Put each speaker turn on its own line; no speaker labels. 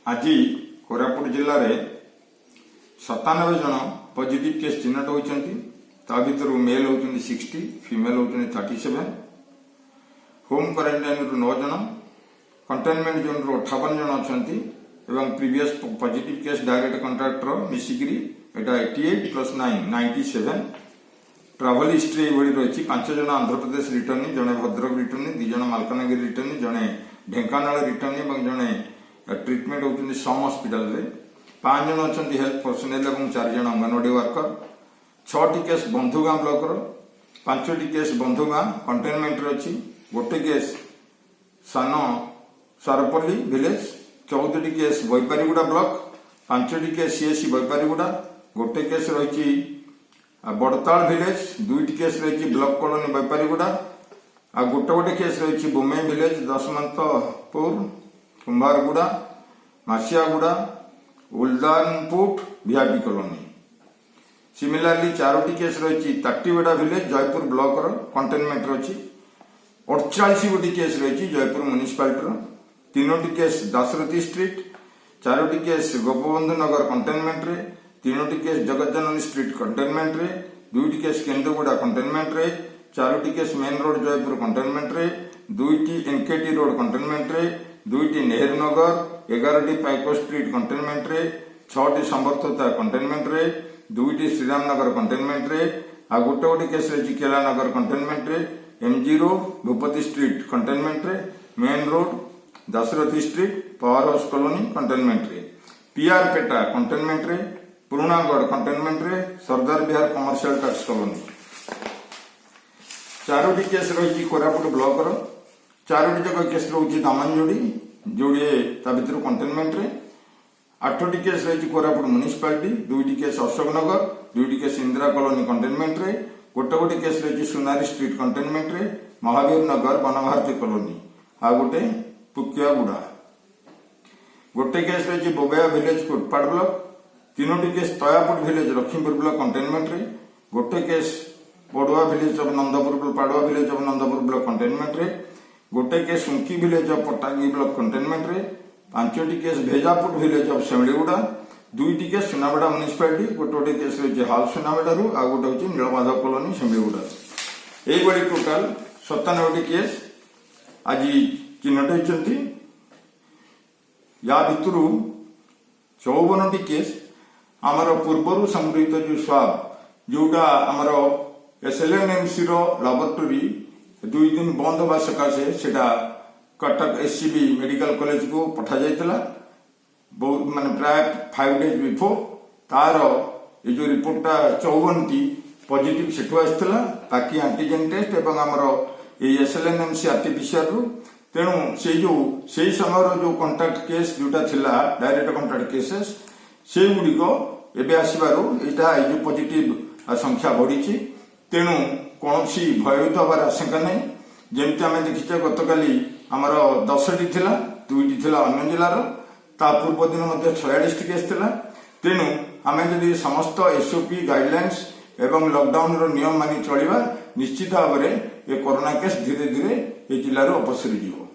आज कोरापुट जिले में 97 जन पॉजिटिव केस चिन्हट होती भर मेल होती 60 फीमेल होती 37 होम क्वारंटाइन 9 जन कंटेनमेंट जोन 58 जन अच्छा previous positive case direct contact मिसिकी एटा 88 प्लस 9 97 ट्राभल हिस्ट्री ये रही 5 जन आंध्र प्रदेश रिटर्नी जड़े भद्रक रिटर्नी 2 जन मालकानगिरी रिटर्नी जड़े ढेंकानाल रिटर्नी और जड़े ट्रिटमेंट होती सम हस्पिटाल 5 जन अच्छा हेल्थ पर्सनेल और 4 जन अंगनवाड़ी वर्कर 6टी केस बंधुगाँ ब्लॉक 5टी केस बंधुगाँ कंटेनमेंट अच्छी गोटे केस सान सारपल्ली विलेज 14टी केस बैपारीगुड़ा ब्लॉक 5टी केस सीएससी बैपारीगुड़ा गोटे केस रही बड़ताल विलेज 2टी केस रही ब्लॉक कॉलोनी बैपारीगुड़ा आ गोटे केस रही Bome village Dasamantapur Kumbharguda Masiaguda Uldanput VIP colony similarly 4टी केस रही Tatibeda village Jeypore block containment अच्छी 48 गोटी केस रही जयपुर म्युनिसिपालिटी 3टी केस दासरथी स्ट्रीट 4टी केस गोपबंधु नगर कंटेनमेंट 3टी केस जगतजननी स्ट्रीट कंटेनमेंट 2टी केस केंद्रगुड़ा कंटेनमेंट 4टी case main road Jeypore containment 2टी एनकेटी रोड कंटेनमेंट 2टी नेहरू नगर 11टी पाइको स्ट्रीट कंटेनमेंट 6टी समर्थता कंटेनमेंट 2टी श्रीराम नगर कंटेनमेंट आ गोटे केस रही Kela Nagar containment MG road Bhupati street containment main road Dasarathi street power house colony containment PR Peta containment Puranagarh containment Sardar Bihar commercial tax colony 4टी case रही कोरापुट ब्लॉक 4टी जगह केस रही दामनजोड़ी जोड़े भर कंटेनमेंट 8टी केस रही कोरापुट म्युनिसिपालिटी 2टी केस अशोकनगर 2टी केस इंदिरा कॉलोनी कंटेनमेंट गोटे केस रही Sunari street containment Mahavir Nagar Banabharati colony आ गोटे पुकियागुड़ा गोटे केस रही बोबेया विलेज कोटपाड़ ब्लॉक 3टी case Tayapur village Laxmipur block containment गोटे case Padua village of Nandapur Padua village of Nandapur block containment गोटे case Sunki village of Pottangi block containment 5टी case Bhejapur village of Semiliguda 2टी केस सुनाबेड़ा म्युनिसिपालिटी गोटे केस रही हाल सुनाबेड़ू आ गोटे हूँ नीलमाधव कॉलोनी सेमड़ीगुड़ा ये टोटाल 97टी केस आज चिन्हट होती या भितर 54टी केस आमर पूर्वर संगृहित जो स्वाब जोटा आमर एसएलएनएमसी लैबोरेटरी 2 दिन बंद होगा सकाशे सेटा कटक एससीबी मेडिकल कॉलेज को पठा जाइतला बहुत माने प्राय 5 डेज बिफोर तार ये जो रिपोर्टा 54टी पॉजिटिव सेठू आसला बाकी एंटीजन टेस्ट एवं आमर एसएलएनएमसी आरटीपीसीआर रु तेणु से समय जो कंटाक्ट केस जोटा थिला डायरेक्ट कंटाक्ट केसेस से गुड़िक एवं आसबार यहाँ जो पॉजिटिव संख्या बढ़ी तेणु कौन भयभीत हबार आशंका नहीं जमती आम देखीचे गतकाली आमर 10टी थिला 2टी थिला अन्य जिलार ता पूर्व दिन 46टी केस थिला तेणु आम जदि समस्त एसओपी गाइडलाइंस एवं लॉकडाउन रो नियम मानि चलिबा निश्चित भाव में ये कोरोना केस धीरे धीरे ये जिलार अपसरी जीव।